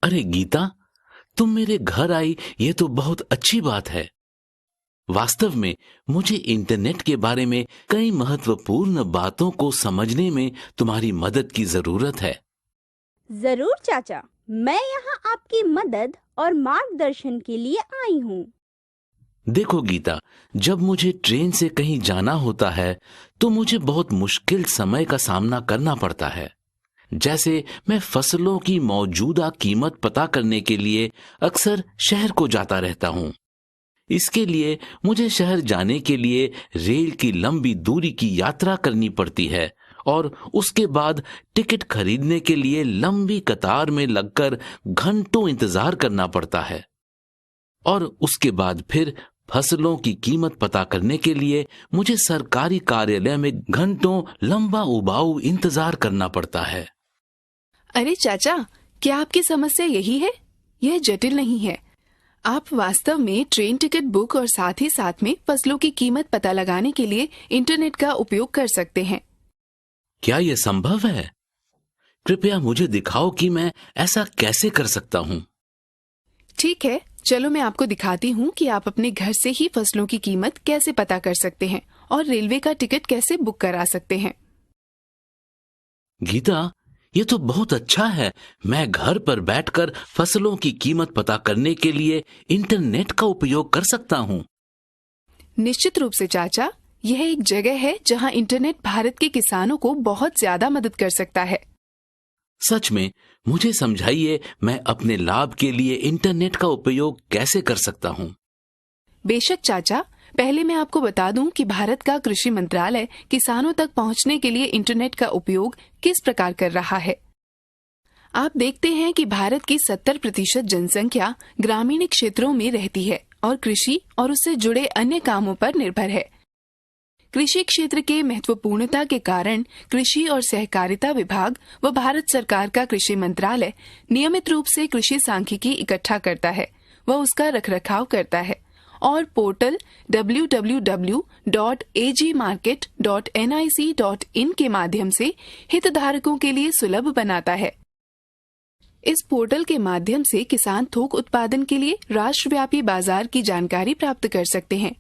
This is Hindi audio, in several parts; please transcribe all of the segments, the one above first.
अरे गीता, तुम मेरे घर आई ये तो बहुत अच्छी बात है। वास्तव में मुझे इंटरनेट के बारे में कई महत्वपूर्ण बातों को समझने में तुम्हारी मदद की जरूरत है। जरूर चाचा, मैं यहाँ आपकी मदद और मार्गदर्शन के लिए आई हूँ। देखो गीता, जब मुझे ट्रेन से कहीं जाना होता है तो मुझे बहुत मुश्किल समय का सामना करना पड़ता है। जैसे मैं फसलों की मौजूदा कीमत पता करने के लिए अक्सर शहर को जाता रहता हूँ। इसके लिए मुझे शहर जाने के लिए रेल की लंबी दूरी की यात्रा करनी पड़ती है और उसके बाद टिकट खरीदने के लिए लंबी कतार में लगकर घंटों इंतजार करना पड़ता है। और उसके बाद फिर फसलों की कीमत पता करने के लिए मुझे सरकारी कार्यालय में घंटों लंबा उबाऊ इंतजार करना पड़ता है। अरे चाचा, क्या आपकी समस्या यही है? यह जटिल नहीं है। आप वास्तव में ट्रेन टिकट बुक और साथ ही साथ में फसलों की कीमत पता लगाने के लिए इंटरनेट का उपयोग कर सकते हैं। क्या यह संभव है? कृपया मुझे दिखाओ कि मैं ऐसा कैसे कर सकता हूँ। ठीक है, चलो मैं आपको दिखाती हूँ कि आप अपने घर से ही फसलों की कीमत कैसे पता कर सकते हैं और रेलवे का टिकट कैसे बुक करा सकते हैं। गीता, ये तो बहुत अच्छा है। मैं घर पर बैठकर फसलों की कीमत पता करने के लिए इंटरनेट का उपयोग कर सकता हूँ। निश्चित रूप से चाचा, यह एक जगह है जहाँ इंटरनेट भारत के किसानों को बहुत ज्यादा मदद कर सकता है। सच में, मुझे समझाइए, मैं अपने लाभ के लिए इंटरनेट का उपयोग कैसे कर सकता हूँ। बेशक चाचा, पहले मैं आपको बता दूं कि भारत का कृषि मंत्रालय किसानों तक पहुंचने के लिए इंटरनेट का उपयोग किस प्रकार कर रहा है। आप देखते हैं कि भारत की 70% जनसंख्या ग्रामीण क्षेत्रों में रहती है और कृषि और उससे जुड़े अन्य कामों पर निर्भर है। कृषि क्षेत्र के महत्वपूर्णता के कारण कृषि और सहकारिता विभाग व भारत सरकार का कृषि मंत्रालय नियमित रूप से कृषि सांख्यिकी इकट्ठा करता है व उसका रखरखाव करता है और पोर्टल www.agmarket.nic.in के माध्यम से हितधारकों के लिए सुलभ बनाता है। इस पोर्टल के माध्यम से किसान थोक उत्पादन के लिए राष्ट्रव्यापी बाजार की जानकारी प्राप्त कर सकते हैं।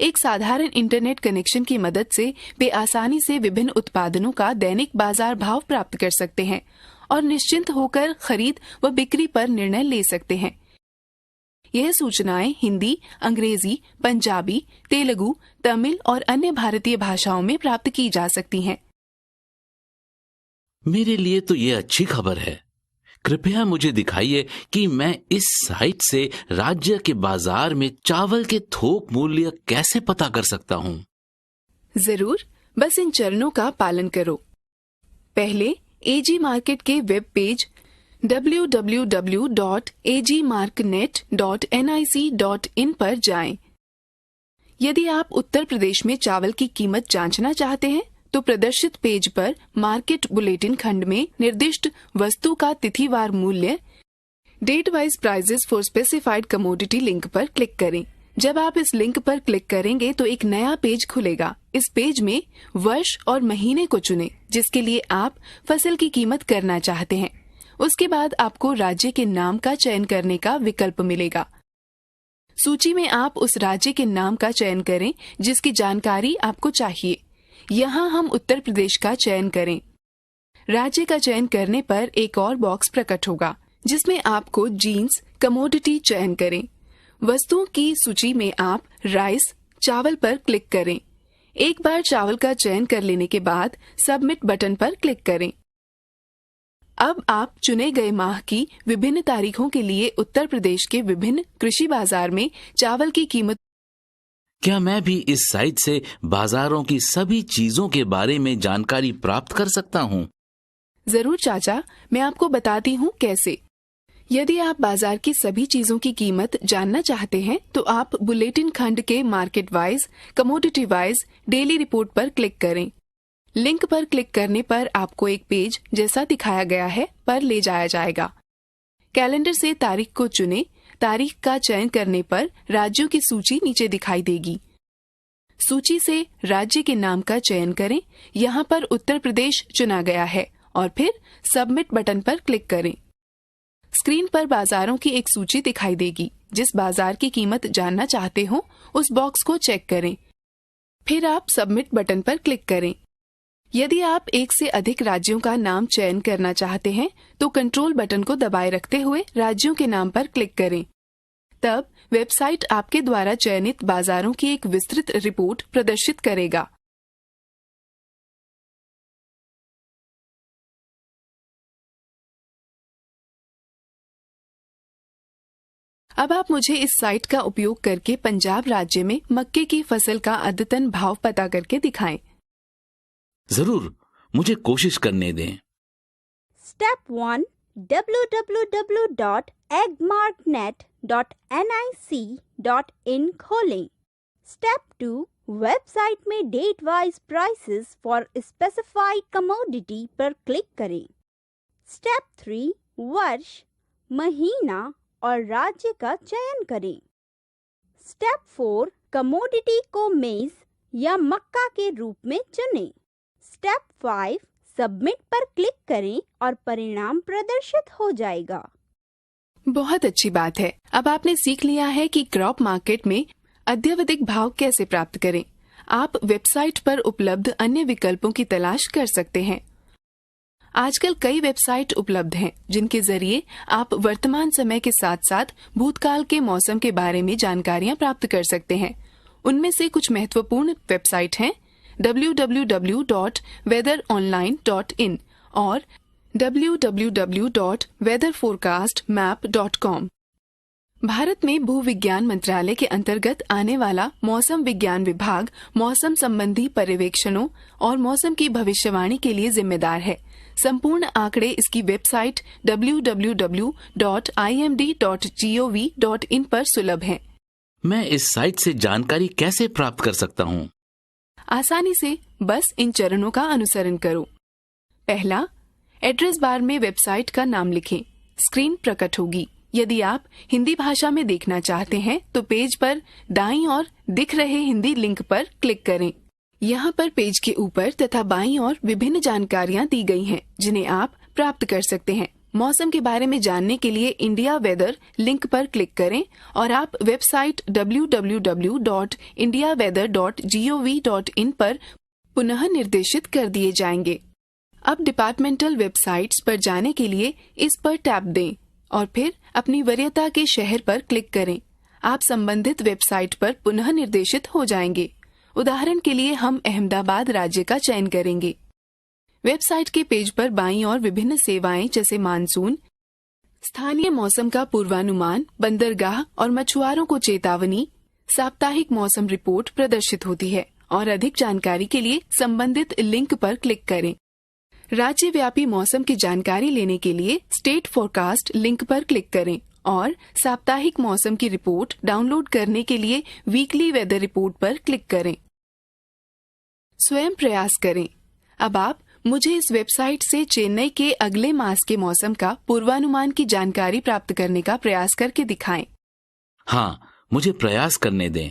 एक साधारण इंटरनेट कनेक्शन की मदद से वे आसानी से विभिन्न उत्पादनों का दैनिक बाजार भाव प्राप्त कर सकते हैं और निश्चिंत होकर खरीद व बिक्री पर निर्णय ले सकते हैं। यह सूचनाएं हिंदी, अंग्रेजी, पंजाबी, तेलुगु, तमिल और अन्य भारतीय भाषाओं में प्राप्त की जा सकती हैं। मेरे लिए तो ये अच्छी खबर है। कृपया मुझे दिखाइए कि मैं इस साइट से राज्य के बाजार में चावल के थोक मूल्य कैसे पता कर सकता हूँ। जरूर, बस इन चरणों का पालन करो। पहले एजी मार्केट के वेब पेज www.agmarknet.nic.in पर जाएं। यदि आप उत्तर प्रदेश में चावल की कीमत जांचना चाहते हैं तो प्रदर्शित पेज पर मार्केट बुलेटिन खंड में निर्दिष्ट वस्तु का तिथिवार मूल्य date wise prices for specified commodity link पर क्लिक करें। जब आप इस लिंक पर क्लिक करेंगे तो एक नया पेज खुलेगा। इस पेज में वर्ष और महीने को चुनें जिसके लिए आप फसल की कीमत करना चाहते हैं। उसके बाद आपको राज्य के नाम का चयन करने का विकल्प मिलेगा। सूची में आप उस राज्य के नाम का चयन करें जिसकी जानकारी आपको चाहिए। यहाँ हम उत्तर प्रदेश का चयन करें। राज्य का चयन करने पर एक और बॉक्स प्रकट होगा जिसमें आपको जीन्स कमोडिटी चयन करें। वस्तुओं की सूची में आप राइस चावल पर क्लिक करें। एक बार चावल का चयन कर लेने के बाद सबमिट बटन पर क्लिक करें। अब आप चुने गए माह की विभिन्न तारीखों के लिए उत्तर प्रदेश के विभिन्न कृषि बाजार में चावल की कीमत। क्या मैं भी इस साइट से बाजारों की सभी चीजों के बारे में जानकारी प्राप्त कर सकता हूँ? जरूर चाचा, मैं आपको बताती हूँ कैसे। यदि आप बाजार की सभी चीजों की कीमत जानना चाहते हैं तो आप बुलेटिन खंड के market wise, commodity wise, daily report पर क्लिक करें। लिंक पर क्लिक करने पर आपको एक पेज जैसा दिखाया गया है पर ले जाया जाएगा। कैलेंडर से तारीख को चुनें। तारीख का चयन करने पर राज्यों की सूची नीचे दिखाई देगी। सूची से राज्य के नाम का चयन करें। यहाँ पर उत्तर प्रदेश चुना गया है और फिर सबमिट बटन पर क्लिक करें। स्क्रीन पर बाजारों की एक सूची दिखाई देगी। जिस बाजार की कीमत जानना चाहते हो उस बॉक्स को चेक करें। फिर आप सबमिट बटन पर क्लिक करें। यदि आप एक से अधिक राज्यों का नाम चयन करना चाहते हैं तो कंट्रोल बटन को दबाए रखते हुए राज्यों के नाम पर क्लिक करें। तब वेबसाइट आपके द्वारा चयनित बाजारों की एक विस्तृत रिपोर्ट प्रदर्शित करेगा। अब आप मुझे इस साइट का उपयोग करके पंजाब राज्य में मक्के की फसल का अद्यतन भाव पता करके दिखाएं। जरूर, मुझे कोशिश करने दें। स्टेप 1 www.agmarknet.nic.in खोलें। स्टेप 2 वेबसाइट में date wise prices for specified commodity पर क्लिक करें। स्टेप 3 वर्ष, महीना और राज्य का चयन करें। स्टेप 4 कमोडिटी को मेज या मक्का के रूप में चुनें। स्टेप 5 सबमिट पर क्लिक करें और परिणाम प्रदर्शित हो जाएगा। बहुत अच्छी बात है। अब आपने सीख लिया है कि क्रॉप मार्केट में अद्यावधिक भाव कैसे प्राप्त करें। आप वेबसाइट पर उपलब्ध अन्य विकल्पों की तलाश कर सकते हैं। आजकल कई वेबसाइट उपलब्ध हैं जिनके जरिए आप वर्तमान समय के साथ साथ भूतकाल के मौसम के बारे में जानकारियां प्राप्त कर सकते हैं। उनमें से कुछ महत्वपूर्ण वेबसाइट हैं www.weatheronline.in और www.weatherforecastmap.com। भारत में भूविज्ञान मंत्रालय के अंतर्गत आने वाला मौसम विज्ञान विभाग मौसम संबंधी पर्यवेक्षणों और मौसम की भविष्यवाणी के लिए जिम्मेदार है। संपूर्ण आंकड़े इसकी वेबसाइट www.imd.gov.in पर सुलभ हैं। मैं इस साइट से जानकारी कैसे प्राप्त कर सकता हूँ? आसानी से बस इन चरणों का अनुसरण करो। पहला, एड्रेस बार में वेबसाइट का नाम लिखें। स्क्रीन प्रकट होगी। यदि आप हिंदी भाषा में देखना चाहते हैं तो पेज पर दाईं ओर दिख रहे हिंदी लिंक पर क्लिक करें। यहाँ पर पेज के ऊपर तथा बाईं ओर विभिन्न जानकारियाँ दी गई हैं जिन्हें आप प्राप्त कर सकते हैं। मौसम के बारे में जानने के लिए इंडिया वेदर लिंक पर क्लिक करें और आप वेबसाइट www.indiaweather.gov.in पर पुनः निर्देशित कर दिए जाएंगे। अब डिपार्टमेंटल वेबसाइट्स पर जाने के लिए इस पर टैप दें और फिर अपनी वरीयता के शहर पर क्लिक करें। आप संबंधित वेबसाइट पर पुनः निर्देशित हो जाएंगे। उदाहरण के लिए हम अहमदाबाद राज्य का चयन करेंगे। वेबसाइट के पेज पर बाईं ओर विभिन्न सेवाएं जैसे मानसून, स्थानीय मौसम का पूर्वानुमान, बंदरगाह और मछुआरों को चेतावनी, साप्ताहिक मौसम रिपोर्ट प्रदर्शित होती है और अधिक जानकारी के लिए संबंधित लिंक पर क्लिक करें। राज्य व्यापी मौसम की जानकारी लेने के लिए स्टेट फोरकास्ट लिंक पर क्लिक करें और साप्ताहिक मौसम की रिपोर्ट डाउनलोड करने के लिए वीकली वेदर रिपोर्ट पर क्लिक करें। स्वयं प्रयास करें। अब आप मुझे इस वेबसाइट से चेन्नई के अगले मास के मौसम का पूर्वानुमान की जानकारी प्राप्त करने का प्रयास करके दिखाएं। हाँ, मुझे प्रयास करने दें।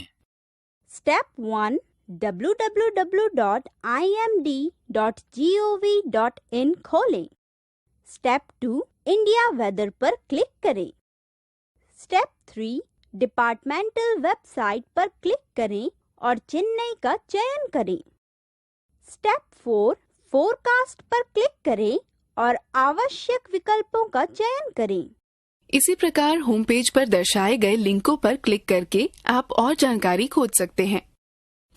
स्टेप 1 www.imd.gov.in खोलें। स्टेप 2 इंडिया वेदर पर क्लिक करें। स्टेप 3 डिपार्टमेंटल वेबसाइट पर क्लिक करें और चेन्नई का चयन करें। स्टेप 4 फोरकास्ट पर क्लिक करें और आवश्यक विकल्पों का चयन करें। इसी प्रकार होम पेज पर दर्शाए गए लिंकों पर क्लिक करके आप और जानकारी खोज सकते हैं।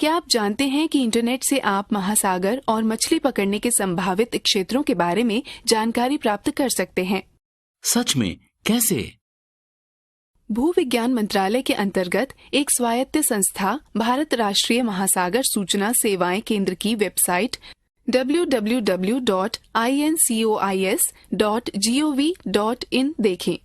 क्या आप जानते हैं कि इंटरनेट से आप महासागर और मछली पकड़ने के संभावित क्षेत्रों के बारे में जानकारी प्राप्त कर सकते हैं? सच में? कैसे? भूविज्ञान मंत्रालय के अंतर्गत एक स्वायत्त संस्था भारत राष्ट्रीय महासागर सूचना सेवाएं केंद्र की वेबसाइट www.incois.gov.in देखें।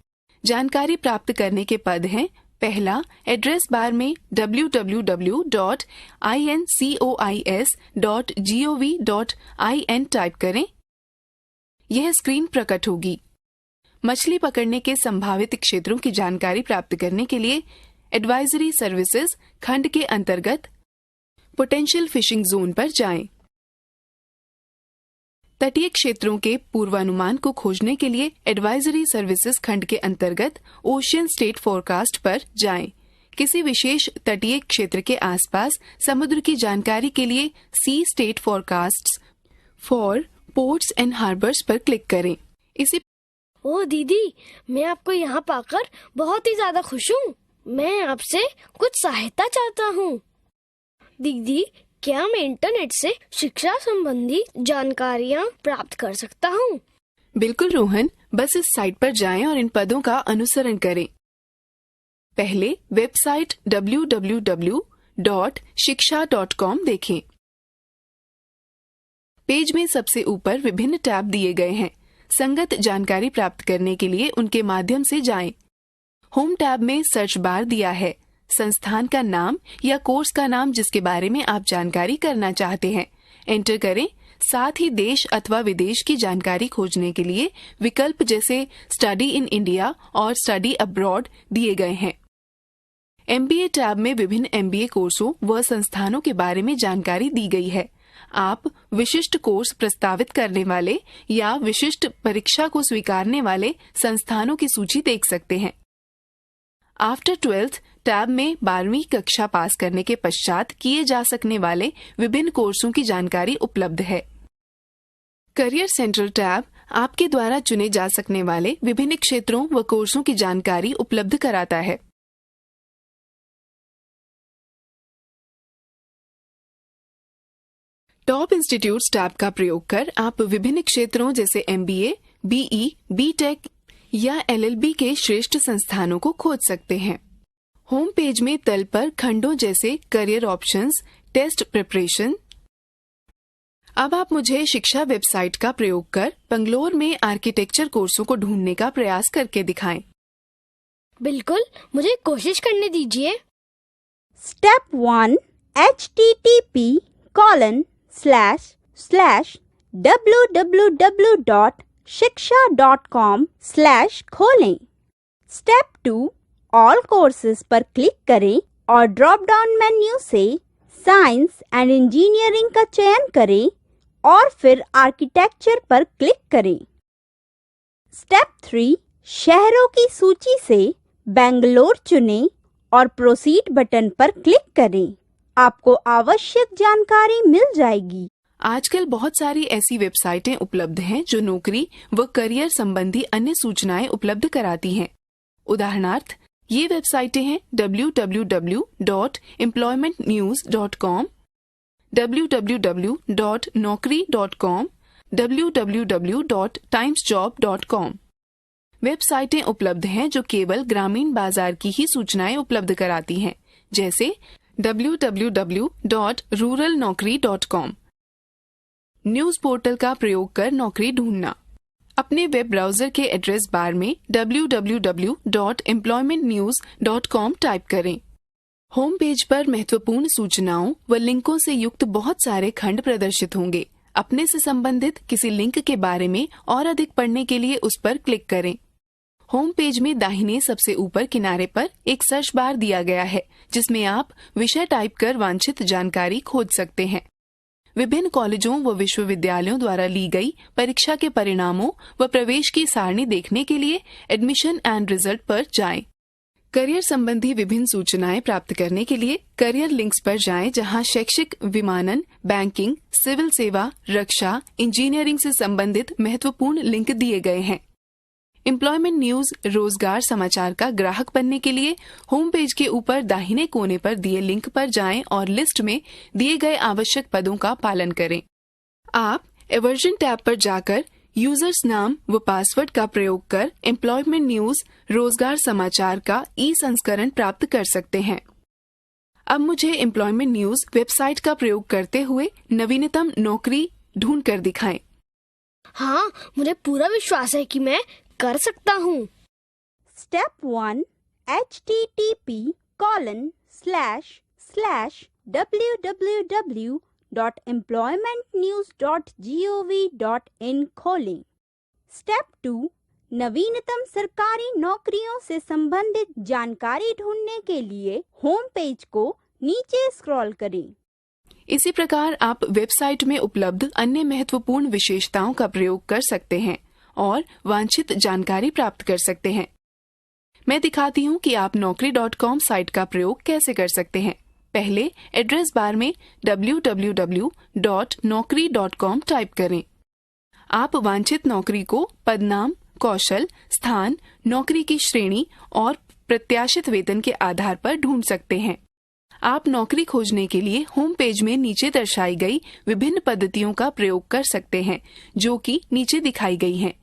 जानकारी प्राप्त करने के पद हैं। पहला, एड्रेस बार में www.incois.gov.in टाइप करें। यह स्क्रीन प्रकट होगी। मछली पकड़ने के संभावित क्षेत्रों की जानकारी प्राप्त करने के लिए एडवाइजरी सर्विसेज खंड के अंतर्गत पोटेंशियल फिशिंग जोन पर जाएं। तटीय क्षेत्रों के पूर्वानुमान को खोजने के लिए एडवाइजरी सर्विसेज खंड के अंतर्गत ओशियन स्टेट फोरकास्ट पर जाएं। किसी विशेष तटीय क्षेत्र के आसपास समुद्र की जानकारी के लिए sea state forecasts for ports and harbours पर क्लिक करें। इसी ओ दीदी, मैं आपको यहाँ पाकर बहुत ही ज्यादा खुश हूँ। मैं आपसे कुछ सहायता चाहता हूँ। दीदी, क्या मैं इंटरनेट से शिक्षा संबंधी जानकारियाँ प्राप्त कर सकता हूँ? बिल्कुल रोहन, बस इस साइट पर जाएं और इन पदों का अनुसरण करें। पहले वेबसाइट www.shiksha.com देखें। पेज में सबसे ऊपर विभिन्न टैब दिए गए हैं। संगत जानकारी प्राप्त करने के लिए उनके माध्यम से जाएं। होम टैब में सर्च बार दिया है। संस्थान का नाम या कोर्स का नाम जिसके बारे में आप जानकारी करना चाहते हैं एंटर करें। साथ ही देश अथवा विदेश की जानकारी खोजने के लिए विकल्प जैसे स्टडी इन इंडिया और स्टडी अब्रॉड दिए गए हैं। MBA टैब में विभिन्न MBA कोर्सों व संस्थानों के बारे में जानकारी दी गई है। आप विशिष्ट कोर्स प्रस्तावित करने वाले या विशिष्ट परीक्षा को स्वीकारने वाले संस्थानों की सूची देख सकते हैं। आफ्टर 12th टैब में 12वीं कक्षा पास करने के पश्चात किए जा सकने वाले विभिन्न कोर्सों की जानकारी उपलब्ध है। करियर सेंट्रल टैब आपके द्वारा चुने जा सकने वाले विभिन्न क्षेत्रों व कोर्सों की जानकारी उपलब्ध कराता है। टॉप इंस्टीट्यूट्स टैब का प्रयोग कर आप विभिन्न क्षेत्रों जैसे MBA, BE, BTech या LLB के श्रेष्ठ संस्थानों को खोज सकते हैं। होम पेज में तल पर खंडों जैसे करियर ऑप्शंस, टेस्ट प्रिपरेशन। अब आप मुझे शिक्षा वेबसाइट का प्रयोग कर बंगलोर में आर्किटेक्चर कोर्सों को ढूंढने का प्रयास करके दिखाएं। बिल्कुल, मुझे कोशिश करने दीजिए। Step 1 http://www.shiksha.com/खोलें। Step 2 ऑल कोर्सेज पर क्लिक करें और ड्रॉप डाउन मेन्यू से साइंस एंड इंजीनियरिंग का चयन करें और फिर आर्किटेक्चर पर क्लिक करें। स्टेप 3 शहरों की सूची से बेंगलोर चुनें और प्रोसीड बटन पर क्लिक करें। आपको आवश्यक जानकारी मिल जाएगी। आजकल बहुत सारी ऐसी वेबसाइटें उपलब्ध हैं जो नौकरी व करियर संबंधी अन्य सूचनाएं उपलब्ध कराती हैं। उदाहरणार्थ, ये वेबसाइटें हैं www.employmentnews.com, www.naukri.com, www.timesjob.com। वेबसाइटें उपलब्ध हैं जो केवल ग्रामीण बाजार की ही सूचनाएं उपलब्ध कराती हैं, जैसे www.ruralnaukri.com। न्यूज पोर्टल का प्रयोग कर नौकरी ढूंढना। अपने वेब ब्राउजर के एड्रेस बार में www.employmentnews.com टाइप करें। होम पेज पर महत्वपूर्ण सूचनाओं व लिंकों से युक्त बहुत सारे खंड प्रदर्शित होंगे। अपने से संबंधित किसी लिंक के बारे में और अधिक पढ़ने के लिए उस पर क्लिक करें। होम पेज में दाहिने सबसे ऊपर किनारे पर एक सर्च बार दिया गया है, जिसमें आप विषय टाइप कर वांछित जानकारी खोज सकते हैं। विभिन्न कॉलेजों व विश्वविद्यालयों द्वारा ली गई परीक्षा के परिणामों व प्रवेश की सारणी देखने के लिए एडमिशन एंड रिजल्ट पर जाएं। करियर संबंधी विभिन्न सूचनाएं प्राप्त करने के लिए करियर लिंक्स पर जाएं, जहां शैक्षिक, विमानन, बैंकिंग, सिविल सेवा, रक्षा, इंजीनियरिंग से संबंधित महत्वपूर्ण लिंक दिए गए हैं। एम्प्लॉयमेंट न्यूज रोजगार समाचार का ग्राहक बनने के लिए होम पेज के ऊपर दाहिने कोने पर दिए लिंक पर जाएं और लिस्ट में दिए गए आवश्यक पदों का पालन करें। आप एवर्जन टैब पर जाकर यूजर्स नाम व पासवर्ड का प्रयोग कर एम्प्लॉयमेंट न्यूज रोजगार समाचार का संस्करण प्राप्त कर सकते हैं। अब मुझे एम्प्लॉयमेंट न्यूज वेबसाइट का प्रयोग करते हुए नवीनतम नौकरी ढूंढ कर दिखाएं। हाँ, मुझे पूरा विश्वास है कि मैं कर सकता हूँ। स्टेप 1 http://www.employmentnews.gov.in खोलें। स्टेप 2 नवीनतम सरकारी नौकरियों से संबंधित जानकारी ढूंढने के लिए होम पेज को नीचे स्क्रॉल करें। इसी प्रकार आप वेबसाइट में उपलब्ध अन्य महत्वपूर्ण विशेषताओं का प्रयोग कर सकते हैं और वांछित जानकारी प्राप्त कर सकते हैं। मैं दिखाती हूँ कि आप naukri.com साइट का प्रयोग कैसे कर सकते हैं। पहले एड्रेस बार में www.naukri.com टाइप करें। आप वांछित नौकरी को पदनाम, कौशल, स्थान, नौकरी की श्रेणी और प्रत्याशित वेतन के आधार पर ढूंढ सकते हैं। आप नौकरी खोजने के लिए होम पेज में नीचे दर्शाई गई विभिन्न पद्धतियों का प्रयोग कर सकते हैं, जो कि नीचे दिखाई गई हैं।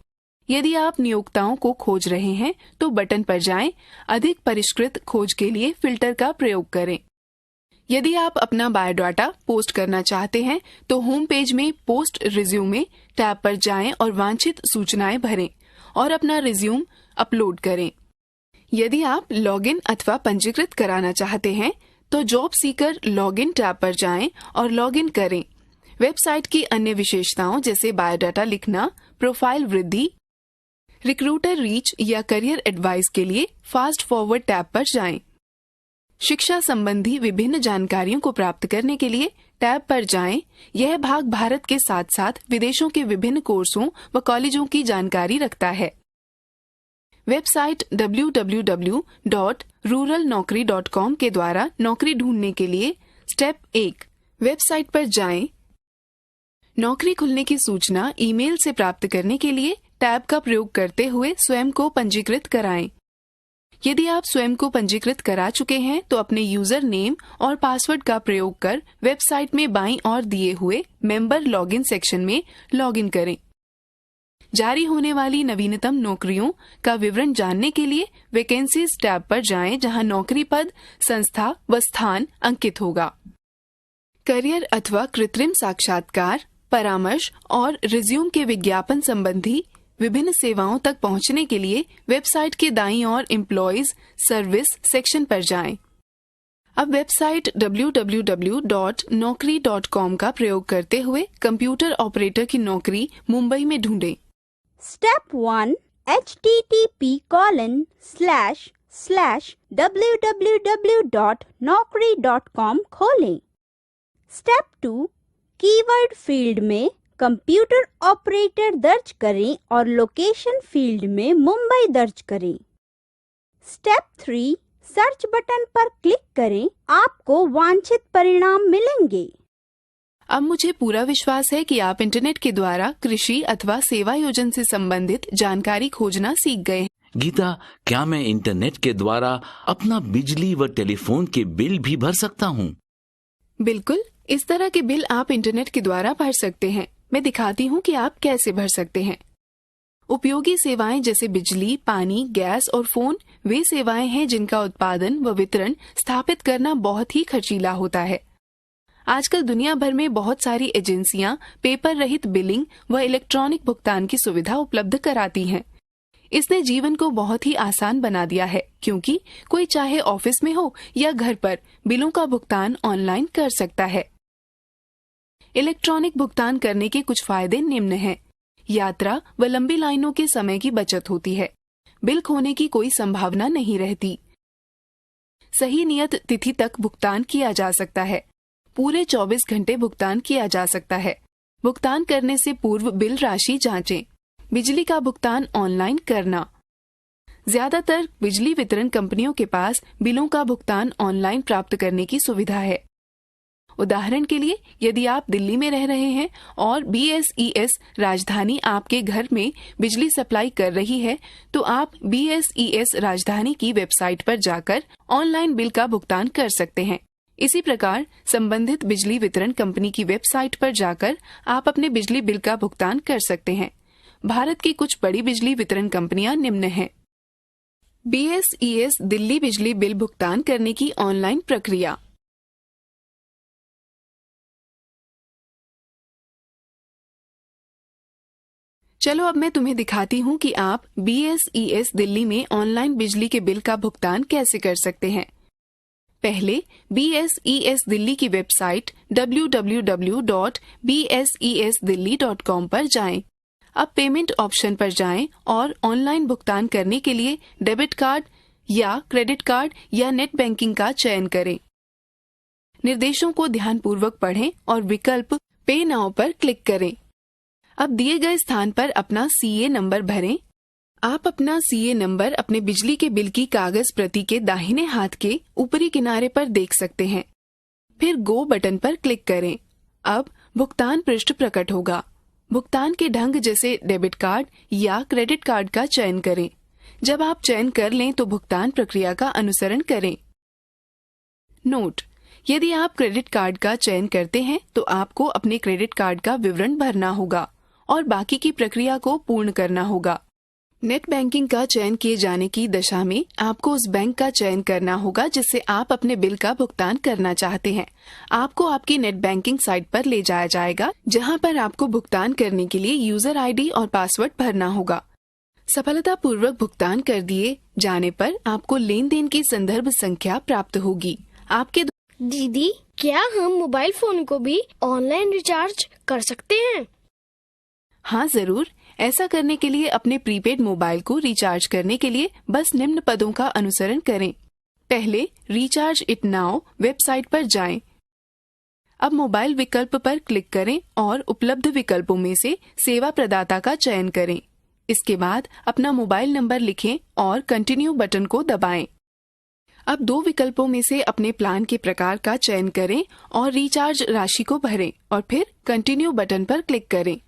यदि आप नियोक्ताओं को खोज रहे हैं तो बटन पर जाएं, अधिक परिष्कृत खोज के लिए फिल्टर का प्रयोग करें। यदि आप अपना बायोडाटा पोस्ट करना चाहते हैं तो होम पेज में पोस्ट रिज्यूमे टैब पर जाएं और वांछित सूचनाएं भरें और अपना रिज्यूम अपलोड करें। यदि आप लॉगिन अथवा पंजीकृत कराना चाहते हैं तो जॉब सीकर लॉगिन टैब पर जाएं और लॉगिन करें। वेबसाइट की अन्य विशेषताओं जैसे बायोडाटा लिखना, प्रोफाइल वृद्धि, रिक्रूटर रीच या करियर एडवाइस के लिए फास्ट फॉरवर्ड टैब पर जाएं। शिक्षा संबंधी विभिन्न जानकारियों को प्राप्त करने के लिए टैब पर जाएं। यह भाग भारत के साथ साथ विदेशों के विभिन्न कोर्सों व कॉलेजों की जानकारी रखता है। वेबसाइट www.ruralnaukri.com के द्वारा नौकरी ढूंढने के लिए स्टेप 1, वेबसाइट पर जाएं। नौकरी खुलने की सूचना ईमेल से प्राप्त करने के लिए टैब का प्रयोग करते हुए स्वयं को पंजीकृत कराएं। यदि आप स्वयं को पंजीकृत करा चुके हैं तो अपने यूजर नेम और पासवर्ड का प्रयोग कर वेबसाइट में बाईं ओर दिए हुए मेंबर लॉगिन सेक्शन में लॉगिन करें। जारी होने वाली नवीनतम नौकरियों का विवरण जानने के लिए वैकेंसीज टैब पर जाएं, जहां नौकरी पद, संस्था व स्थान अंकित होगा। करियर अथवा कृत्रिम साक्षात्कार, परामर्श और रिज्यूम के विज्ञापन संबंधी विभिन्न सेवाओं तक पहुंचने के लिए वेबसाइट के दाईं ओर एम्प्लॉइज सर्विस सेक्शन पर जाएं। अब वेबसाइट www.naukri.com का प्रयोग करते हुए कंप्यूटर ऑपरेटर की नौकरी मुंबई में ढूंढें। Step 1, http://www.naukri.com खोलें। Step 2, कीवर्ड फील्ड में कंप्यूटर ऑपरेटर दर्ज करें और लोकेशन फील्ड में मुंबई दर्ज करें। स्टेप 3, सर्च बटन पर क्लिक करें, आपको वांछित परिणाम मिलेंगे। अब मुझे पूरा विश्वास है कि आप इंटरनेट के द्वारा कृषि अथवा सेवा योजन से संबंधित जानकारी खोजना सीख गए हैं। गीता, क्या मैं इंटरनेट के द्वारा अपना बिजली व टेलीफोन के बिल भी भर सकता हूँ? बिल्कुल, इस तरह के बिल आप इंटरनेट के द्वारा भर सकते हैं। मैं दिखाती हूँ कि आप कैसे भर सकते हैं। उपयोगी सेवाएं जैसे बिजली, पानी, गैस और फोन वे सेवाएं हैं जिनका उत्पादन व वितरण स्थापित करना बहुत ही खर्चीला होता है। आजकल दुनिया भर में बहुत सारी एजेंसियां पेपर रहित बिलिंग व इलेक्ट्रॉनिक भुगतान की सुविधा उपलब्ध कराती हैं। इसने जीवन को बहुत ही आसान बना दिया है, क्योंकि कोई चाहे ऑफिस में हो या घर पर बिलों का भुगतान ऑनलाइन कर सकता है। इलेक्ट्रॉनिक भुगतान करने के कुछ फायदे निम्न हैं। यात्रा व लंबी लाइनों के समय की बचत होती है। बिल खोने की कोई संभावना नहीं रहती। सही नियत तिथि तक भुगतान किया जा सकता है। पूरे 24 घंटे भुगतान किया जा सकता है। भुगतान करने से पूर्व बिल राशि जांचें। बिजली का भुगतान ऑनलाइन करना। ज्यादातर बिजली वितरण कंपनियों के पास बिलों का भुगतान ऑनलाइन प्राप्त करने की सुविधा है। उदाहरण के लिए, यदि आप दिल्ली में रह रहे हैं और BSES राजधानी आपके घर में बिजली सप्लाई कर रही है, तो आप BSES राजधानी की वेबसाइट पर जाकर ऑनलाइन बिल का भुगतान कर सकते हैं। इसी प्रकार संबंधित बिजली वितरण कंपनी की वेबसाइट पर जाकर आप अपने बिजली बिल का भुगतान कर सकते हैं। भारत की कुछ बड़ी बिजली वितरण कंपनियां निम्न हैं। BSES दिल्ली बिजली बिल भुगतान करने की ऑनलाइन प्रक्रिया। चलो अब मैं तुम्हें दिखाती हूँ कि आप BSES दिल्ली में ऑनलाइन बिजली के बिल का भुगतान कैसे कर सकते हैं। पहले BSES दिल्ली की वेबसाइट www.bsesdelhi.com पर जाएं। अब पेमेंट ऑप्शन पर जाएं और ऑनलाइन भुगतान करने के लिए डेबिट कार्ड या क्रेडिट कार्ड या नेट बैंकिंग का चयन करें। निर्देशों को ध्यानपूर्वक पढ़ें और विकल्प पे नाउ पर क्लिक करें। अब दिए गए स्थान पर अपना CA नंबर भरें। आप अपना CA नंबर अपने बिजली के बिल की कागज प्रति के दाहिने हाथ के ऊपरी किनारे पर देख सकते हैं। फिर गो बटन पर क्लिक करें। अब भुगतान पृष्ठ प्रकट होगा। भुगतान के ढंग जैसे डेबिट कार्ड या क्रेडिट कार्ड का चयन करें। जब आप चयन कर लें तो भुगतान प्रक्रिया का अनुसरण करें। नोट: यदि आप क्रेडिट कार्ड का चयन करते हैं तो आपको अपने क्रेडिट कार्ड का विवरण भरना होगा और बाकी की प्रक्रिया को पूर्ण करना होगा। नेट बैंकिंग का चयन किए जाने की दशा में आपको उस बैंक का चयन करना होगा जिससे आप अपने बिल का भुगतान करना चाहते हैं। आपको आपकी नेट बैंकिंग साइट पर ले जाया जाएगा, जहां पर आपको भुगतान करने के लिए यूजर ID और पासवर्ड भरना होगा। सफलतापूर्वक भुगतान कर दिए जाने पर आपको लेन देन की संदर्भ संख्या प्राप्त होगी। आपके दीदी, क्या हम मोबाइल फोन को भी ऑनलाइन रिचार्ज कर सकते हैं? हाँ जरूर। ऐसा करने के लिए अपने प्रीपेड मोबाइल को रिचार्ज करने के लिए बस निम्न पदों का अनुसरण करें। पहले रिचार्ज इट नाउ वेबसाइट पर जाएं। अब मोबाइल विकल्प पर क्लिक करें और उपलब्ध विकल्पों में से सेवा प्रदाता का चयन करें। इसके बाद अपना मोबाइल नंबर लिखें और कंटिन्यू बटन को दबाएं। अब दो विकल्पों में से अपने प्लान के प्रकार का चयन करें और रिचार्ज राशि को भरें और फिर कंटिन्यू बटन पर क्लिक करें।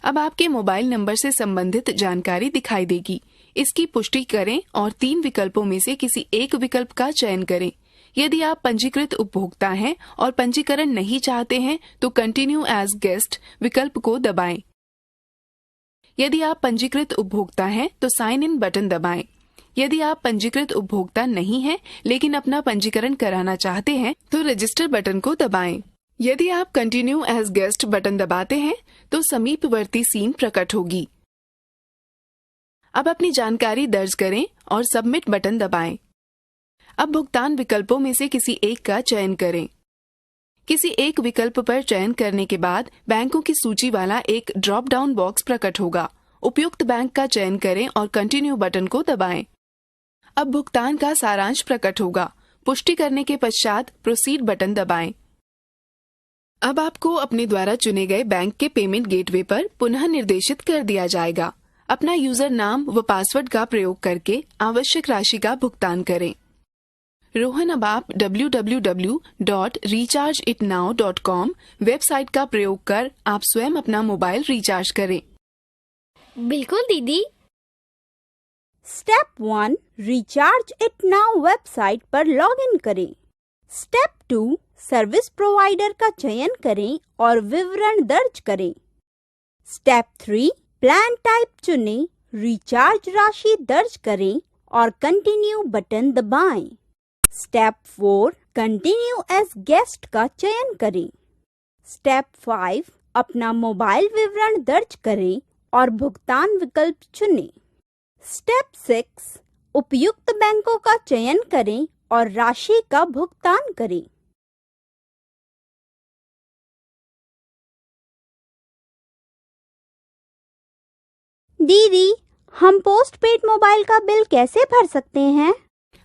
अब आपके मोबाइल नंबर से संबंधित जानकारी दिखाई देगी। इसकी पुष्टि करें और 3 विकल्पों में से किसी एक विकल्प का चयन करें। यदि आप पंजीकृत उपभोक्ता हैं और पंजीकरण नहीं चाहते हैं तो कंटिन्यू एज गेस्ट विकल्प को दबाएं। यदि आप पंजीकृत उपभोक्ता हैं तो साइन इन बटन दबाएं। यदि आप पंजीकृत उपभोक्ता नहीं हैं लेकिन अपना पंजीकरण कराना चाहते हैं तो रजिस्टर बटन को दबाएं। यदि आप कंटिन्यू एज गेस्ट बटन दबाते हैं तो समीपवर्ती सीन प्रकट होगी। अब अपनी जानकारी दर्ज करें और सबमिट बटन दबाएं। अब भुगतान विकल्पों में से किसी एक का चयन करें। किसी एक विकल्प पर चयन करने के बाद बैंकों की सूची वाला एक ड्रॉप डाउन बॉक्स प्रकट होगा। उपयुक्त बैंक का चयन करें और कंटिन्यू बटन को दबाएं। अब भुगतान का सारांश प्रकट होगा। पुष्टि करने के पश्चात प्रोसीड बटन दबाएं। अब आपको अपने द्वारा चुने गए बैंक के पेमेंट गेटवे पर पुनः निर्देशित कर दिया जाएगा। अपना यूजर नाम व पासवर्ड का प्रयोग करके आवश्यक राशि का भुगतान करें। रोहन, अब आप www.rechargeitnow.com वेबसाइट का प्रयोग कर आप स्वयं अपना मोबाइल रिचार्ज करें। बिल्कुल दीदी। Step 1, recharge it now website पर लॉगिन करें। स्टेप 2, सर्विस प्रोवाइडर का चयन करें और विवरण दर्ज करें। स्टेप 3, प्लान टाइप चुनें, रिचार्ज राशि दर्ज करें और कंटिन्यू बटन दबाएं। स्टेप 4, कंटिन्यू एज गेस्ट का चयन करें। स्टेप 5, अपना मोबाइल विवरण दर्ज करें और भुगतान विकल्प चुनें। स्टेप 6, उपयुक्त बैंकों का चयन करें और राशि का भुगतान करें। दीदी, हम पोस्ट पेड मोबाइल का बिल कैसे भर सकते हैं?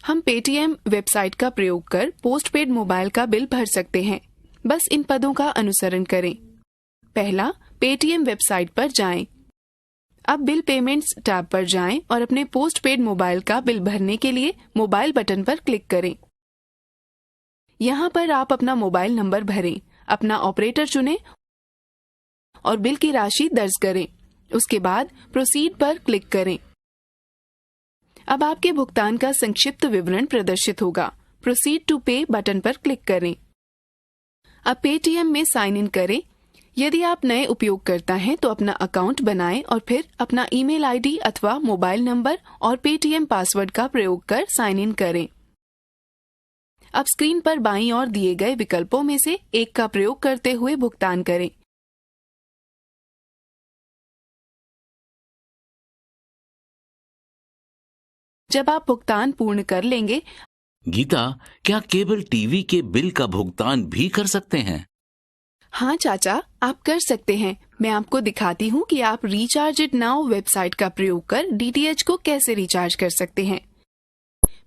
हम पेटीएम वेबसाइट का प्रयोग कर पोस्ट पेड मोबाइल का बिल भर सकते हैं। बस इन पदों का अनुसरण करें। पहला, पेटीएम वेबसाइट पर जाएं। अब बिल पेमेंट्स टैब पर जाएं और अपने पोस्ट पेड मोबाइल का बिल भरने के लिए मोबाइल बटन पर क्लिक करें। यहाँ पर आप अपना मोबाइल नंबर भरें, अपना ऑपरेटर चुनें और बिल की राशि दर्ज करें। उसके बाद प्रोसीड पर क्लिक करें। अब आपके भुगतान का संक्षिप्त विवरण प्रदर्शित होगा। प्रोसीड टू पे बटन पर क्लिक करें। अब पेटीएम में साइन इन करें। यदि आप नए उपयोगकर्ता हैं तो अपना अकाउंट बनाएं और फिर अपना ईमेल आईडी अथवा मोबाइल नंबर और पेटीएम पासवर्ड का प्रयोग कर साइन इन करें। अब स्क्रीन पर बाईं ओर दिए गए विकल्पों में से एक का प्रयोग करते हुए भुगतान करें। जब आप भुगतान पूर्ण कर लेंगे। गीता, क्या केबल टीवी के बिल का भुगतान भी कर सकते हैं? हाँ चाचा, आप कर सकते हैं। मैं आपको दिखाती हूँ कि आप रिचार्ज इट नाउ वेबसाइट का प्रयोग कर डीटीएच को कैसे रिचार्ज कर सकते हैं।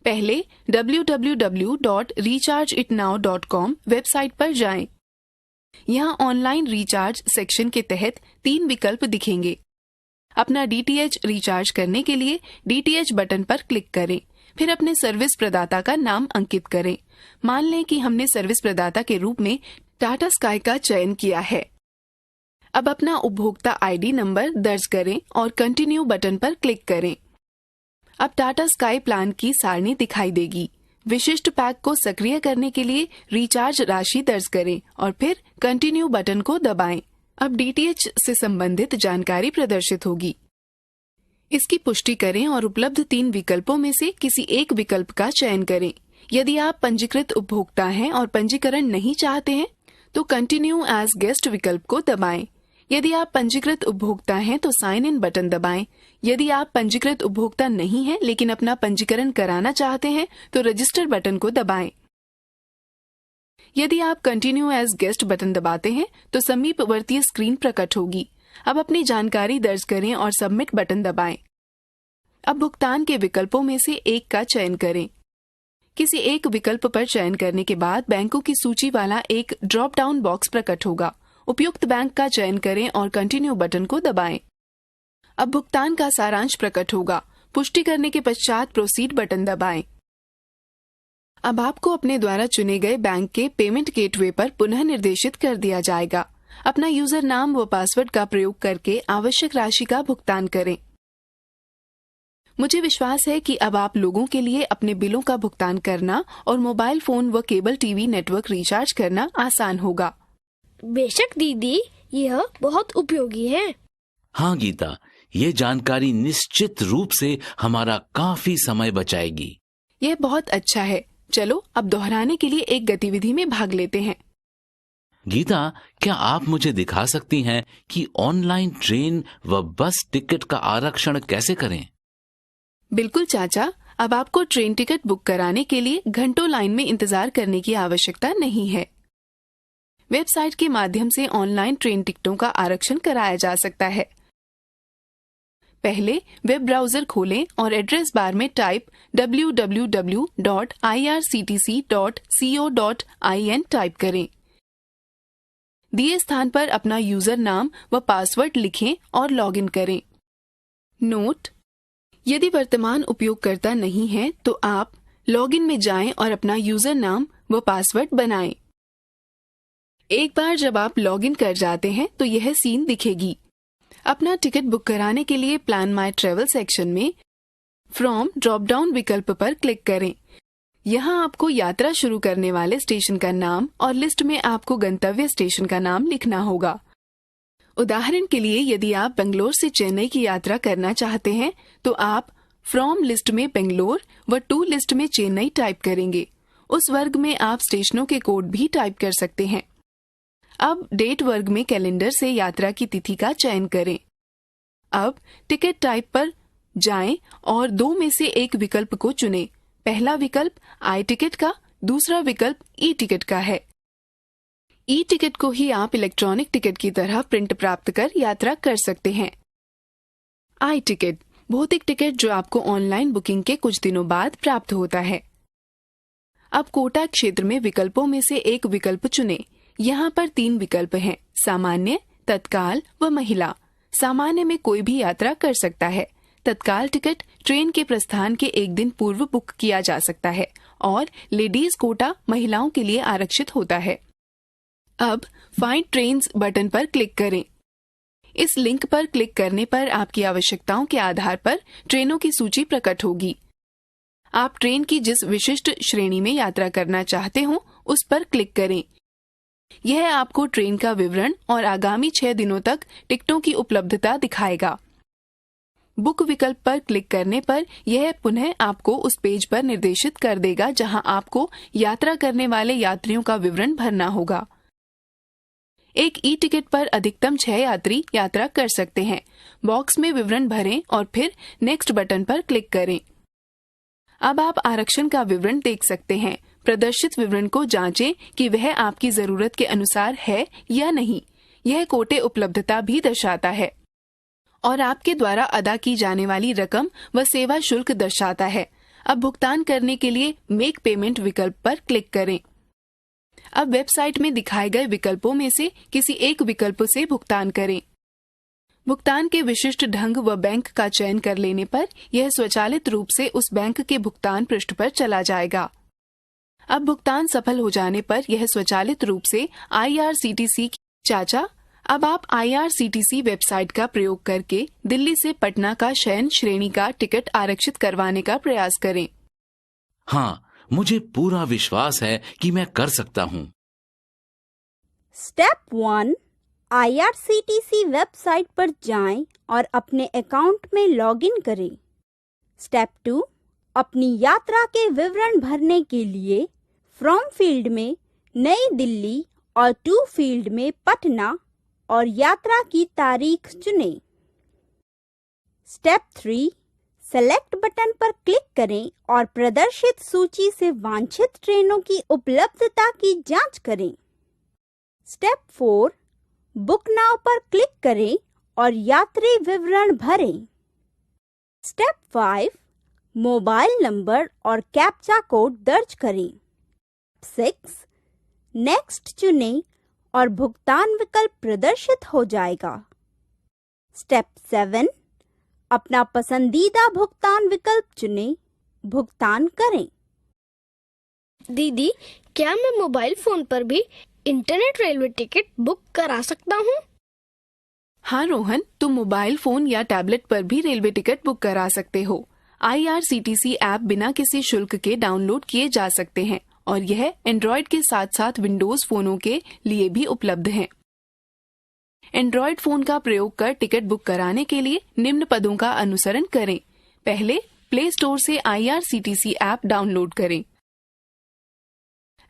पहले www.rechargeitnow.com वेबसाइट पर जाएं। यहाँ ऑनलाइन रिचार्ज सेक्शन के तहत 3 विकल्प दिखेंगे। अपना DTH रिचार्ज करने के लिए DTH बटन पर क्लिक करें, फिर अपने सर्विस प्रदाता का नाम अंकित करें। मान लें कि हमने सर्विस प्रदाता के रूप में टाटा स्काई का चयन किया है। अब अपना उपभोक्ता ID नंबर दर्ज करें और कंटिन्यू बटन पर क्लिक करें। अब टाटा स्काई प्लान की सारणी दिखाई देगी। विशिष्ट पैक को सक्रिय करने के लिए रिचार्ज राशि दर्ज करें और फिर कंटिन्यू बटन को दबाएं। अब DTH से संबंधित जानकारी प्रदर्शित होगी। इसकी पुष्टि करें और उपलब्ध 3 विकल्पों में से किसी एक विकल्प का चयन करें। यदि आप पंजीकृत उपभोक्ता हैं और पंजीकरण नहीं चाहते हैं तो कंटिन्यू एज गेस्ट विकल्प को दबाएं। यदि आप पंजीकृत उपभोक्ता हैं तो साइन इन बटन दबाएं। यदि आप पंजीकृत उपभोक्ता नहीं हैं लेकिन अपना पंजीकरण कराना चाहते हैं तो रजिस्टर बटन को दबाएं। यदि आप कंटिन्यू एज गेस्ट बटन दबाते हैं तो समीपवर्तीय स्क्रीन प्रकट होगी। अब अपनी जानकारी दर्ज करें और सबमिट बटन दबाएं। अब भुगतान के विकल्पों में से एक का चयन करें। किसी एक विकल्प पर चयन करने के बाद बैंकों की सूची वाला एक ड्रॉप डाउन बॉक्स प्रकट होगा। उपयुक्त बैंक का चयन करें और कंटिन्यू बटन को दबाएं। अब भुगतान का सारांश प्रकट होगा। पुष्टि करने के पश्चात प्रोसीड बटन दबाएं। अब आपको अपने द्वारा चुने गए बैंक के पेमेंट गेटवे पर पुनः निर्देशित कर दिया जाएगा। अपना यूजर नाम व पासवर्ड का प्रयोग करके आवश्यक राशि का भुगतान करें। मुझे विश्वास है कि अब आप लोगों के लिए अपने बिलों का भुगतान करना और मोबाइल फोन व केबल टीवी नेटवर्क रिचार्ज करना आसान होगा। बेशक दीदी, यह बहुत उपयोगी है। हाँ गीता, ये जानकारी निश्चित रूप से हमारा काफी समय बचाएगी। यह बहुत अच्छा है। चलो अब दोहराने के लिए एक गतिविधि में भाग लेते हैं। गीता, क्या आप मुझे दिखा सकती हैं कि ऑनलाइन ट्रेन व बस टिकट का आरक्षण कैसे करें? बिल्कुल चाचा, अब आपको ट्रेन टिकट बुक कराने के लिए घंटों लाइन में इंतजार करने की आवश्यकता नहीं है। वेबसाइट के माध्यम से ऑनलाइन ट्रेन टिकटों का आरक्षण कराया जा सकता है। पहले वेब ब्राउजर खोलें और एड्रेस बार में टाइप www.irctc.co.in टाइप करें। दिए स्थान पर अपना यूजर नाम व पासवर्ड लिखें और लॉगिन करें। नोट: यदि वर्तमान उपयोगकर्ता नहीं है तो आप लॉगिन में जाएं और अपना यूजर नाम व पासवर्ड बनाएं। एक बार जब आप लॉगिन कर जाते हैं तो यह सीन दिखेगी। अपना टिकट बुक कराने के लिए प्लान माई ट्रेवल सेक्शन में फ्रॉम ड्रॉप डाउन विकल्प पर क्लिक करें। यहाँ आपको यात्रा शुरू करने वाले स्टेशन का नाम और लिस्ट में आपको गंतव्य स्टेशन का नाम लिखना होगा। उदाहरण के लिए यदि आप बेंगलोर से चेन्नई की यात्रा करना चाहते हैं तो आप फ्रॉम लिस्ट में बेंगलोर व टू लिस्ट में चेन्नई टाइप करेंगे। उस वर्ग में आप स्टेशनों के कोड भी टाइप कर सकते हैं। अब डेट वर्ग में कैलेंडर से यात्रा की तिथि का चयन करें। अब टिकट टाइप पर जाएं और 2 में से एक विकल्प को चुनें। पहला विकल्प आई टिकट का, दूसरा विकल्प ई टिकट का है। ई टिकट को ही आप इलेक्ट्रॉनिक टिकट की तरह प्रिंट प्राप्त कर यात्रा कर सकते हैं। आई टिकट भौतिक टिकट जो आपको ऑनलाइन बुकिंग के कुछ दिनों बाद प्राप्त होता है। अब कोटा क्षेत्र में विकल्पों में से एक विकल्प चुनें। यहाँ पर 3 विकल्प हैं: सामान्य, तत्काल व महिला। सामान्य में कोई भी यात्रा कर सकता है। तत्काल टिकट ट्रेन के प्रस्थान के 1 दिन पूर्व बुक किया जा सकता है और लेडीज कोटा महिलाओं के लिए आरक्षित होता है। अब फाइंड ट्रेन्स बटन पर क्लिक करें। इस लिंक पर क्लिक करने पर आपकी आवश्यकताओं के आधार पर ट्रेनों की सूची प्रकट होगी। आप ट्रेन की जिस विशिष्ट श्रेणी में यात्रा करना चाहते हो उस पर क्लिक करें। यह आपको ट्रेन का विवरण और आगामी 6 दिनों तक टिकटों की उपलब्धता दिखाएगा। बुक विकल्प पर क्लिक करने पर यह पुनः आपको उस पेज पर निर्देशित कर देगा जहां आपको यात्रा करने वाले यात्रियों का विवरण भरना होगा। एक ई टिकट पर अधिकतम 6 यात्री यात्रा कर सकते हैं। बॉक्स में विवरण भरें और फिर नेक्स्ट बटन पर क्लिक करें। अब आप आरक्षण का विवरण देख सकते हैं। प्रदर्शित विवरण को जांचें कि वह आपकी जरूरत के अनुसार है या नहीं। यह कोटे उपलब्धता भी दर्शाता है और आपके द्वारा अदा की जाने वाली रकम व सेवा शुल्क दर्शाता है। अब भुगतान करने के लिए मेक पेमेंट विकल्प पर क्लिक करें। अब वेबसाइट में दिखाए गए विकल्पों में से किसी एक विकल्प से भुगतान करें। भुगतान के विशिष्ट ढंग व बैंक का चयन कर लेने पर यह स्वचालित रूप से उस बैंक के भुगतान पृष्ठ पर चला जाएगा। अब भुगतान सफल हो जाने पर यह स्वचालित रूप से IRCTC चाचा, अब आप IRCTC वेबसाइट का प्रयोग करके दिल्ली से पटना का शयन श्रेणी का टिकट आरक्षित करवाने का प्रयास करें। हाँ, मुझे पूरा विश्वास है कि मैं कर सकता हूँ। स्टेप 1, IRCTC वेबसाइट पर जाएं और अपने अकाउंट में लॉगिन करें। स्टेप 2, अपनी यात्रा के विवरण भरने के लिए फ्रॉम फील्ड में नई दिल्ली और टू फील्ड में पटना और यात्रा की तारीख चुनें। स्टेप 3, सेलेक्ट बटन पर क्लिक करें और प्रदर्शित सूची से वांछित ट्रेनों की उपलब्धता की जांच करें। स्टेप 4, बुक नाउ पर क्लिक करें और यात्री विवरण भरें। स्टेप 5, मोबाइल नंबर और कैप्चा कोड दर्ज करें। 6, नेक्स्ट चुनें और भुगतान विकल्प प्रदर्शित हो जाएगा। स्टेप 7, अपना पसंदीदा भुगतान विकल्प चुनें, भुगतान करें। दीदी, क्या मैं मोबाइल फोन पर भी इंटरनेट रेलवे टिकट बुक करा सकता हूँ? हाँ रोहन, तुम मोबाइल फोन या टैबलेट पर भी रेलवे टिकट बुक करा सकते हो। IRCTC ऐप बिना किसी शुल्क के डाउनलोड किए जा सकते हैं और यह एंड्रॉयड के साथ साथ विंडोज फोनों के लिए भी उपलब्ध है। एंड्रॉयड फोन का प्रयोग कर टिकट बुक कराने के लिए निम्न पदों का अनुसरण करें। पहले, प्ले स्टोर से IRCTC ऐप डाउनलोड करें।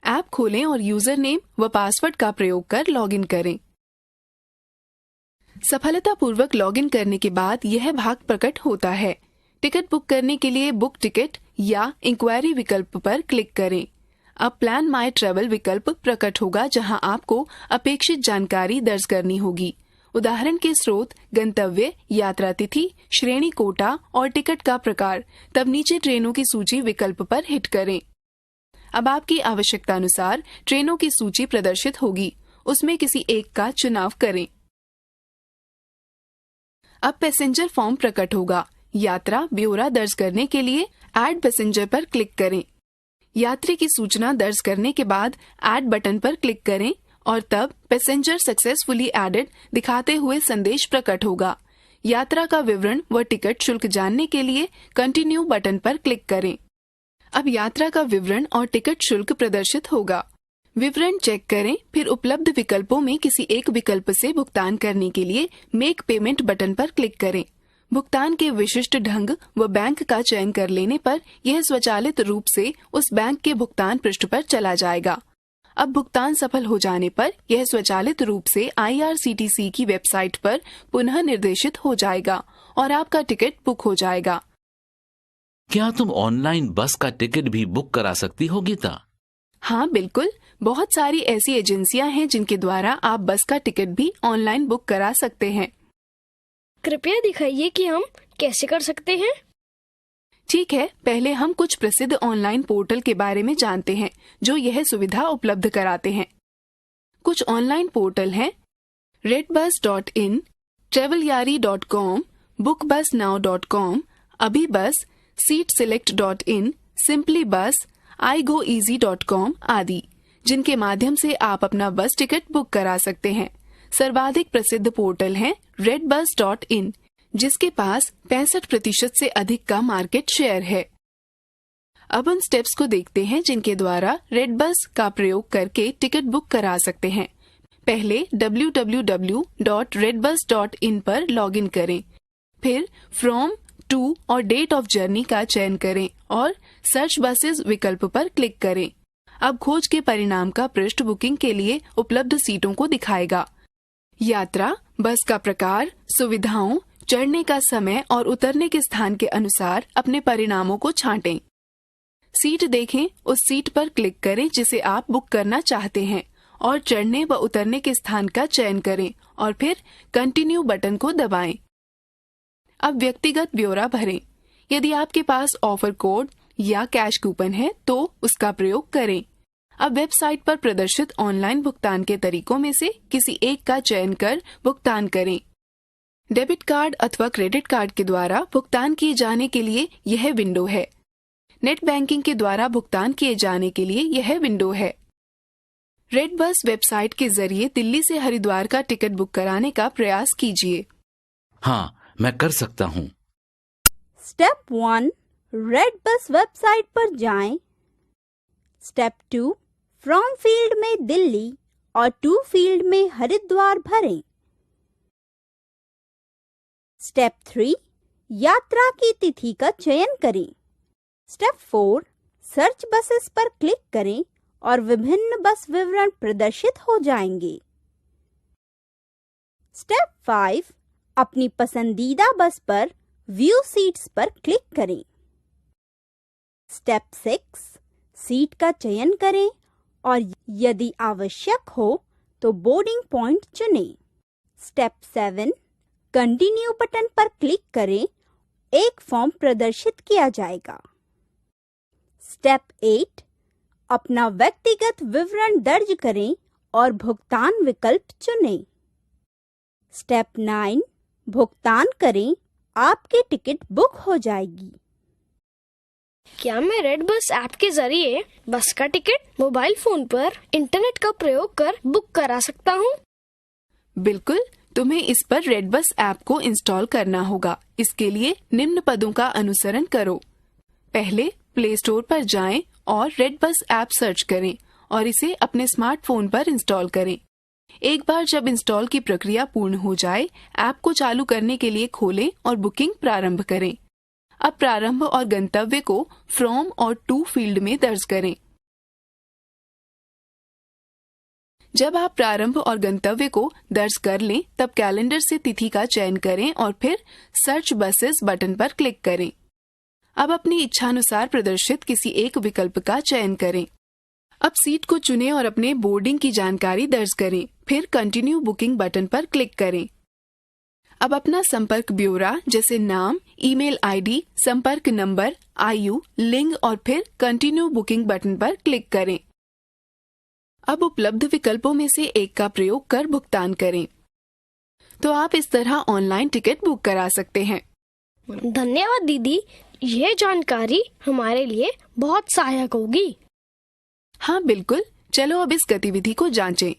ऐप खोलें और यूजर नेम व पासवर्ड का प्रयोग कर लॉगिन करें। सफलतापूर्वक लॉगिन करने के बाद यह भाग प्रकट होता है। टिकट बुक करने के लिए बुक टिकट या इंक्वायरी विकल्प पर क्लिक करें। अब प्लान माई ट्रेवल विकल्प प्रकट होगा, जहां आपको अपेक्षित जानकारी दर्ज करनी होगी। उदाहरण के स्रोत, गंतव्य, यात्रा तिथि, श्रेणी कोटा और टिकट का प्रकार। तब नीचे ट्रेनों की सूची विकल्प पर हिट करें। अब आपकी आवश्यकता अनुसार ट्रेनों की सूची प्रदर्शित होगी, उसमें किसी एक का चुनाव करें। अब पैसेंजर फॉर्म प्रकट होगा। यात्रा ब्यौरा दर्ज करने के लिए ऐड पैसेंजर पर क्लिक करें। यात्री की सूचना दर्ज करने के बाद ऐड बटन पर क्लिक करें और तब पैसेंजर सक्सेसफुली एडेड दिखाते हुए संदेश प्रकट होगा। यात्रा का विवरण व टिकट शुल्क जानने के लिए कंटिन्यू बटन पर क्लिक करें। अब यात्रा का विवरण और टिकट शुल्क प्रदर्शित होगा। विवरण चेक करें, फिर उपलब्ध विकल्पों में किसी एक विकल्प से भुगतान करने के लिए मेक पेमेंट बटन पर क्लिक करें। भुगतान के विशिष्ट ढंग व बैंक का चयन कर लेने पर यह स्वचालित रूप से उस बैंक के भुगतान पृष्ठ पर चला जाएगा। अब भुगतान सफल हो जाने पर यह स्वचालित रूप से IRCTC की वेबसाइट पर पुनः निर्देशित हो जाएगा और आपका टिकट बुक हो जाएगा। क्या तुम ऑनलाइन बस का टिकट भी बुक करा सकती हो गीता? हाँ बिल्कुल, बहुत सारी ऐसी एजेंसियां हैं जिनके द्वारा आप बस का टिकट भी ऑनलाइन बुक करा सकते हैं। कृपया दिखाइए कि हम कैसे कर सकते हैं। ठीक है, पहले हम कुछ प्रसिद्ध ऑनलाइन पोर्टल के बारे में जानते हैं जो यह सुविधा उपलब्ध कराते हैं। कुछ ऑनलाइन पोर्टल हैं redbus.in, travelyaari.com, bookbusnow.com, अभीबस, seatselect.in, simplybus, igoeasy.com आदि, जिनके माध्यम से आप अपना बस टिकट बुक करा सकते हैं। सर्वाधिक प्रसिद्ध पोर्टल है redbus.in, जिसके पास 65% से अधिक का मार्केट शेयर है। अब उन स्टेप्स को देखते हैं जिनके द्वारा रेडबस का प्रयोग करके टिकट बुक करा सकते हैं। पहले www.redbus.in पर लॉगिन करें, फिर फ्रॉम, टू और डेट ऑफ जर्नी का चयन करें और सर्च बसेस विकल्प पर क्लिक करें। अब खोज के परिणाम का पृष्ठ बुकिंग के लिए उपलब्ध सीटों को दिखाएगा। यात्रा, बस का प्रकार, सुविधाओं, चढ़ने का समय और उतरने के स्थान के अनुसार अपने परिणामों को छांटें। सीट देखें, उस सीट पर क्लिक करें जिसे आप बुक करना चाहते हैं और चढ़ने व उतरने के स्थान का चयन करें और फिर कंटिन्यू बटन को दबाएं। अब व्यक्तिगत ब्यौरा भरें। यदि आपके पास ऑफर कोड या कैश कूपन है तो उसका प्रयोग करें। अब वेबसाइट पर प्रदर्शित ऑनलाइन भुगतान के तरीकों में से किसी एक का चयन कर भुगतान करें। डेबिट कार्ड अथवा क्रेडिट कार्ड के द्वारा भुगतान किए जाने के लिए यह विंडो है। नेट बैंकिंग के द्वारा भुगतान किए जाने के लिए यह विंडो है। रेड बस वेबसाइट के जरिए दिल्ली से हरिद्वार का टिकट बुक कराने का प्रयास कीजिए। हाँ, मैं कर सकता हूँ। स्टेप 1, रेड बस वेबसाइट पर जाएं। स्टेप 2, फ्रॉम फील्ड में दिल्ली और टू फील्ड में हरिद्वार भरें। स्टेप 3, यात्रा की तिथि का चयन करें। स्टेप 4, सर्च बसेस पर क्लिक करें और विभिन्न बस विवरण प्रदर्शित हो जाएंगे। स्टेप 5, अपनी पसंदीदा बस पर व्यू सीट्स पर क्लिक करें। स्टेप 6, सीट का चयन करें और यदि आवश्यक हो तो बोर्डिंग पॉइंट चुनें। स्टेप 7, कंटिन्यू बटन पर क्लिक करें। एक फॉर्म प्रदर्शित किया जाएगा। स्टेप 8, अपना व्यक्तिगत विवरण दर्ज करें और भुगतान विकल्प चुनें। स्टेप 9, भुगतान करें, आपकी टिकट बुक हो जाएगी। क्या मैं रेड बस ऐप के जरिए बस का टिकट मोबाइल फोन पर इंटरनेट का प्रयोग कर बुक करा सकता हूँ? बिल्कुल, तुम्हें इस पर रेड बस ऐप को इंस्टॉल करना होगा। इसके लिए निम्न पदों का अनुसरण करो। पहले प्ले स्टोर पर जाएं और रेड बस ऐप सर्च करें और इसे अपने स्मार्टफोन पर इंस्टॉल करें। एक बार जब इंस्टॉल की प्रक्रिया पूर्ण हो जाए, ऐप को चालू करने के लिए खोलें और बुकिंग प्रारंभ करें। अब प्रारंभ और गंतव्य को फ्रॉम और टू फील्ड में दर्ज करें। जब आप प्रारंभ और गंतव्य को दर्ज कर लें, तब कैलेंडर से तिथि का चयन करें और फिर सर्च बसेस बटन पर क्लिक करें। अब अपनी इच्छानुसार प्रदर्शित किसी एक विकल्प का चयन करें। अब सीट को चुनें और अपने बोर्डिंग की जानकारी दर्ज करें। फिर कंटिन्यू बुकिंग बटन पर क्लिक करें। अब अपना संपर्क ब्यौरा जैसे नाम, ईमेल आईडी, संपर्क नंबर, आयु, लिंग और फिर कंटिन्यू बुकिंग बटन पर क्लिक करें। अब उपलब्ध विकल्पों में से एक का प्रयोग कर भुगतान करें। तो आप इस तरह ऑनलाइन टिकट बुक करा सकते हैं। धन्यवाद दीदी, ये जानकारी हमारे लिए बहुत सहायक होगी। हाँ बिल्कुल, चलो अब इस गतिविधि को जांचें।